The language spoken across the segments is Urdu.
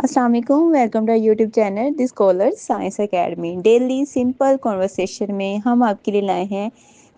السلام علیکم، welcome to YouTube channel the scholar science academy. Daily simple conversation میں ہم آپ کے لیے لائے ہیں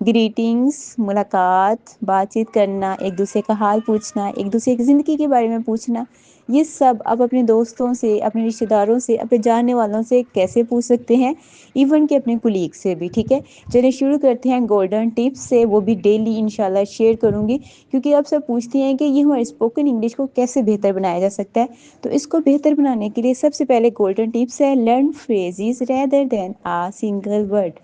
گریٹنگس، ملاقات، بات چیت کرنا، ایک دوسرے کا حال پوچھنا، ایک دوسرے کی زندگی کے بارے میں پوچھنا۔ یہ سب آپ اپنے دوستوں سے، اپنے رشتہ داروں سے، اپنے جاننے والوں سے کیسے پوچھ سکتے ہیں، ایون کہ اپنے کولیگ سے بھی، ٹھیک ہے۔ چلیے شروع کرتے ہیں گولڈن ٹپس سے، وہ بھی ڈیلی انشاءاللہ شیئر کروں گی، کیونکہ آپ سب پوچھتے ہیں کہ یہ ہمارے اسپوکن انگلش کو کیسے بہتر بنایا جا سکتا ہے۔ تو اس کو بہتر بنانے کے لیے سب سے پہلے گولڈن ٹپس ہے لرن فریزز ریدر دین آ سنگل ورڈ۔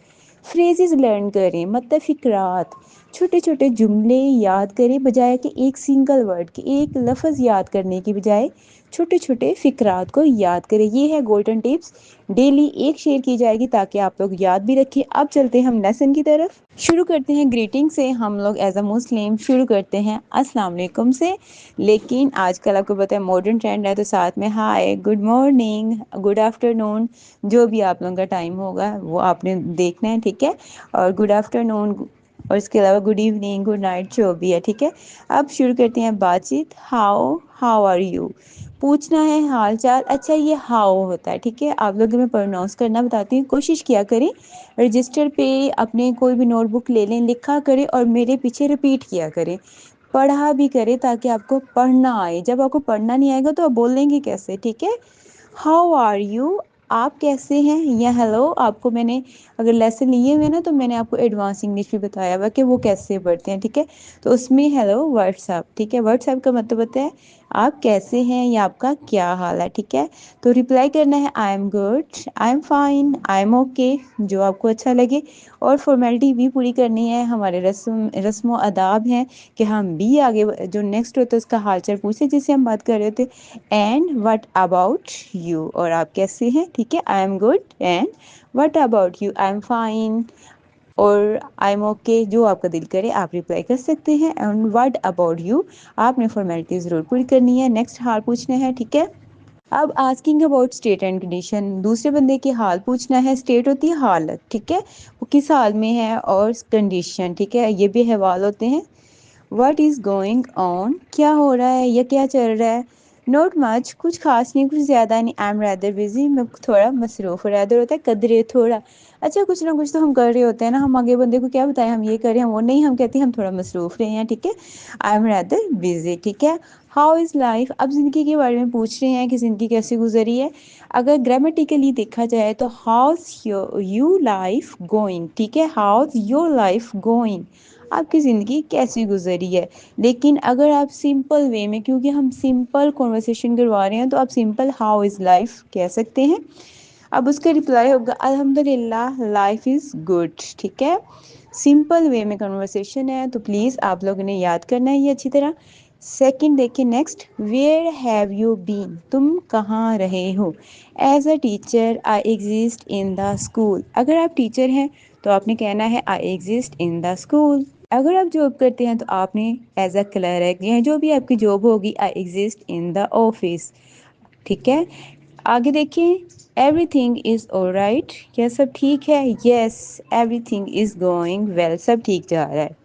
فریزز لرن کریں، مطلب فقرات، چھوٹے چھوٹے جملے یاد کریں بجائے کہ ایک سنگل ورڈ کے، ایک لفظ یاد کرنے کی بجائے چھوٹے چھوٹے فقرات کو یاد کریں۔ یہ ہے گولڈن ٹپس، ڈیلی ایک شیئر کی جائے گی تاکہ آپ لوگ یاد بھی رکھیں۔ اب چلتے ہیں ہم لیسن کی طرف۔ شروع کرتے ہیں گریٹنگ سے۔ ہم لوگ ایز اے مسلم شروع کرتے ہیں السلام علیکم سے، لیکن آج کل آپ کو پتہ ہے ماڈرن ٹرینڈ ہے، تو ساتھ میں ہائے، گڈ مارننگ، گڈ آفٹر نون، جو بھی آپ لوگوں کا ٹائم ہوگا وہ آپ نے دیکھنا ہے، ٹھیک ہے۔ اور گڈ آفٹر نون، اور اس کے علاوہ گڈ ایوننگ، گڈ نائٹ، جو بھی ہے، ٹھیک ہے۔ اب شروع کرتے ہیں بات چیت۔ ہاؤ آر یو، پوچھنا ہے حال چال۔ اچھا، یہ ہاؤ ہوتا ہے، ٹھیک ہے۔ آپ لوگ میں پروناؤنس کرنا بتاتی ہوں، کوشش کیا کریں رجسٹر پہ اپنے کوئی بھی نوٹ بک لے لیں، لکھا کریں اور میرے پیچھے ریپیٹ کیا کریں، پڑھا بھی کرے تاکہ آپ کو پڑھنا آئے۔ جب آپ کو پڑھنا نہیں آئے گا تو آپ بولیں گے کیسے، ٹھیک ہے۔ ہاؤ آر یو، آپ کیسے ہیں، یا ہیلو۔ آپ کو میں نے اگر لیسن لیے ہوئے نا تو میں نے آپ کو ایڈوانس انگلش بھی بتایا ہوا کہ وہ کیسے پڑھتے ہیں، ٹھیک ہے۔ تو اس میں ہیلو واٹس ایپ، ٹھیک ہے۔ واٹس ایپ کا مطلب ہوتا ہے آپ کیسے ہیں یا آپ کا کیا حال ہے، ٹھیک ہے۔ تو ریپلائی کرنا ہے I'm good, I'm fine, I'm okay, جو آپ کو اچھا لگے۔ اور فارمیلٹی بھی پوری کرنی ہے، ہمارے رسم و آداب ہیں کہ ہم بھی آگے جو نیکسٹ ہوتا ہے اس کا حال چال پوچھیں، جس سے ہم بات کر رہے تھے۔ اینڈ وٹ اباؤٹ یو، اور آپ کیسے ہیں، ٹھیک ہے۔ I'm good and what about you, I'm fine اور آئی ایم اوکے، جو آپ کا دل کرے آپ ریپلائی کر سکتے ہیں۔ اینڈ وٹ اباؤٹ یو، آپ نے فارمیلٹی ضرور پوری کرنی ہے، نیکسٹ حال پوچھنا ہے، ٹھیک ہے۔ اب asking about state and condition, دوسرے بندے کے حال پوچھنا ہے۔ اسٹیٹ ہوتی ہے حالت، ٹھیک ہے، وہ کس حال میں ہے، اور کنڈیشن، ٹھیک ہے، یہ بھی حوال ہوتے ہیں۔ واٹ از گوئنگ آن، کیا ہو رہا ہے یا کیا چل رہا ہے۔ نوٹ مچ، کچھ خاص نہیں، کچھ زیادہ نہیں۔ آئی ایم ریدر بزی، میں تھوڑا مصروف۔ ریدر ہوتا ہے قدرے، تھوڑا۔ اچھا، کچھ نہ کچھ تو ہم کر رہے ہوتے ہیں نا، ہم آگے بندے کو کیا بتائیں ہم یہ کریں، ہم وہ نہیں، ہم کہتے ہیں ہم تھوڑا مصروف رہے ہیں، ٹھیک ہے۔ آئی ایم ریدر بزی، ٹھیک ہے۔ ہاؤ از لائف، اب زندگی کے بارے میں پوچھ رہے ہیں کہ زندگی کیسے گزری ہے۔ اگر گرامیٹیکلی دیکھا جائے تو ہاؤز یو لائف گوئنگ، ٹھیک ہے۔ ہاؤز یور لائف گوئنگ، آپ کی زندگی کیسی گزری ہے۔ لیکن اگر آپ سمپل وے میں، کیونکہ ہم سمپل کنورسیشن کروا رہے ہیں، تو آپ سمپل ہاؤ از لائف کہہ سکتے ہیں۔ اب اس کا ریپلائی ہوگا الحمدللہ لائف از گڈ، ٹھیک ہے۔ سمپل وے میں کنورسیشن ہے، تو پلیز آپ لوگوں نے یاد کرنا ہے یہ اچھی طرح۔ سیکنڈ دیکھیں next, where have you been, تم کہاں رہے ہو۔ As a teacher I exist in the school, اگر آپ ٹیچر ہیں تو آپ نے کہنا ہے آئی ایگزسٹ ان دا اسکول۔ اگر آپ جاب کرتے ہیں تو آپ نے ایز اے کلرک یا جو بھی آپ کی جاب ہوگی آئی ایگزسٹ ان دا آفس، ٹھیک ہے۔ آگے دیکھیں، everything is all right, کیا سب ٹھیک ہے۔ Yes everything is going well, سب ٹھیک جا رہا ہے۔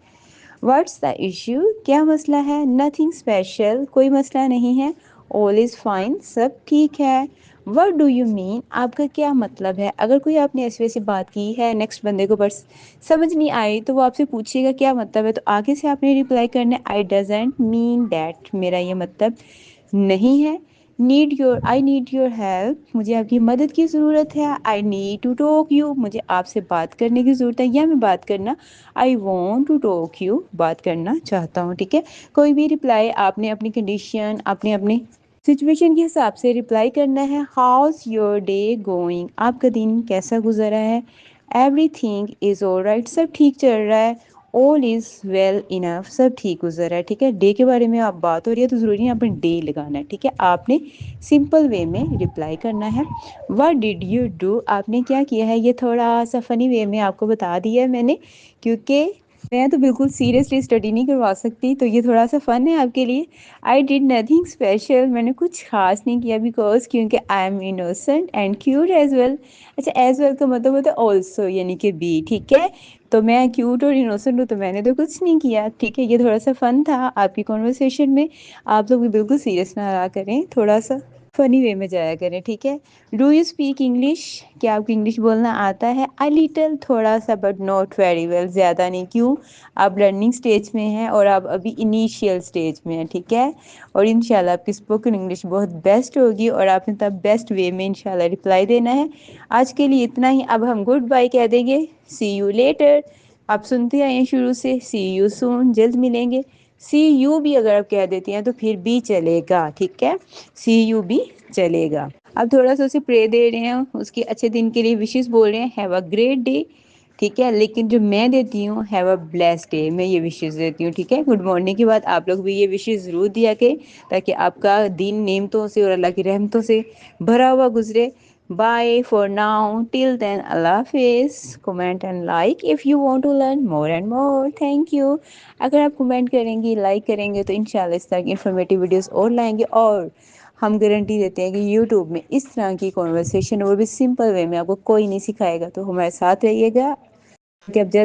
واٹس دا ایشو، کیا مسئلہ ہے۔ نتھنگ اسپیشل، کوئی مسئلہ نہیں ہے۔ آل از فائن، سب ٹھیک ہے۔ وٹ ڈو یو مین، آپ کا کیا مطلب ہے۔ اگر کوئی آپ نے ایسی ویسی بات کی ہے، نیکسٹ بندے کو بس سمجھ نہیں آئی تو وہ آپ سے پوچھے گا کیا مطلب ہے، تو آگے سے آپ نے ریپلائی کرنا ہے آئی ڈزنٹ مین دیٹ، میرا یہ مطلب نہیں ہے۔ آئی نیڈ یور ہیلپ، مجھے آپ کی مدد کی ضرورت ہے۔ I need to talk you, مجھے آپ سے بات کرنے کی ضرورت ہے، یا میں بات کرنا I want to talk you, بات کرنا چاہتا ہوں، ٹھیک ہے۔ کوئی بھی ریپلائی آپ نے اپنی کنڈیشن، اپنی سچویشن کے حساب سے ریپلائی کرنا ہے۔ ہاؤز یور ڈے گوئنگ، آپ کا دن کیسا گزرا ہے۔ Everything is all right, سب ٹھیک چل رہا ہے۔ آل از ویل انف، سب ٹھیک گزر رہا ہے، ٹھیک ہے۔ ڈے کے بارے میں آپ بات ہو رہی ہے تو ضروری ہے آپ نے ڈے لگانا ہے، ٹھیک ہے۔ آپ نے سمپل وے میں ریپلائی کرنا ہے۔ واٹ ڈڈ یو ڈو، آپ نے کیا کیا ہے۔ یہ تھوڑا سا فنی وے میں آپ کو بتا دیا ہے میں نے، کیونکہ میں تو بالکل سیریسلی اسٹڈی نہیں کروا سکتی، تو یہ تھوڑا سا فن ہے آپ کے لیے۔ آئی ڈڈ نتھنگ اسپیشل، میں نے کچھ خاص نہیں کیا، بیکاز کیونکہ I'm innocent and cute as well. اچھا، ایز ویل کا مطلب ہوتا ہے آلسو، یعنی کہ بھی، ٹھیک ہے۔ تو میں کیوٹ اور انوسینٹ ہوں، تو میں نے تو کچھ نہیں کیا، ٹھیک ہے۔ یہ تھوڑا سا فن تھا آپ کی کنورسیشن میں، آپ لوگ بھی بالکل سیریس نہ رہا کریں، تھوڑا سا فنی وے میں جایا کریں، ٹھیک ہے. Do you speak English? کیا آپ کو انگلش بولنا آتا ہے؟ ا لٹل، تھوڑا سا، بٹ ناٹ ویری ویل، زیادہ نہیں. کیوں؟ آپ لرننگ اسٹیج میں ہیں اور آپ ابھی انیشیل اسٹیج میں ہیں، ٹھیک ہے. اور انشاءاللہ آپ کی اسپوکن انگلش بہت بیسٹ ہوگی اور آپ نے تب بیسٹ وے میں انشاءاللہ رپلائی دینا ہے. آج کے لیے اتنا ہی. اب ہم گڈ بائی کہہ دیں گے. سی یو لیٹر. آپ سنتے آئے ہیں شروع سے، سی یو سون، جلد ملیں گے. سی یو بھی اگر آپ کہہ دیتی ہیں تو پھر بھی چلے گا، ٹھیک ہے. سی یو بھی چلے گا. اب تھوڑا سا اسے پرے دے رہے ہیں، اس کے اچھے دن کے لیے وشز بول رہے ہیں، ہیو اے گریٹ ڈے، ٹھیک ہے. لیکن جو میں دیتی ہوں، ہیو اے بلیسڈ ڈے، میں یہ وشز دیتی ہوں، ٹھیک ہے. گڈ مارننگ کے بعد آپ لوگ بھی یہ وشز ضرور دیا کہ تاکہ آپ کا دن نعمتوں سے اور اللہ کی رحمتوں سے بھرا ہوا گزرے. Bye for now. Till then, Allah Hafiz. Comment and like if you want to learn more and more. Thank you. اگر آپ کمنٹ کریں گی، لائک کریں گے تو انشاءاللہ اس طرح کی انفارمیٹیو ویڈیوز اور لائیں گے. اور ہم گارنٹی دیتے ہیں کہ یوٹیوب میں اس طرح کی کنورسیشن اور بھی سمپل وے میں آپ کو کوئی نہیں سکھائے گا. تو ہمارے ساتھ رہیے گا کہ اب جلد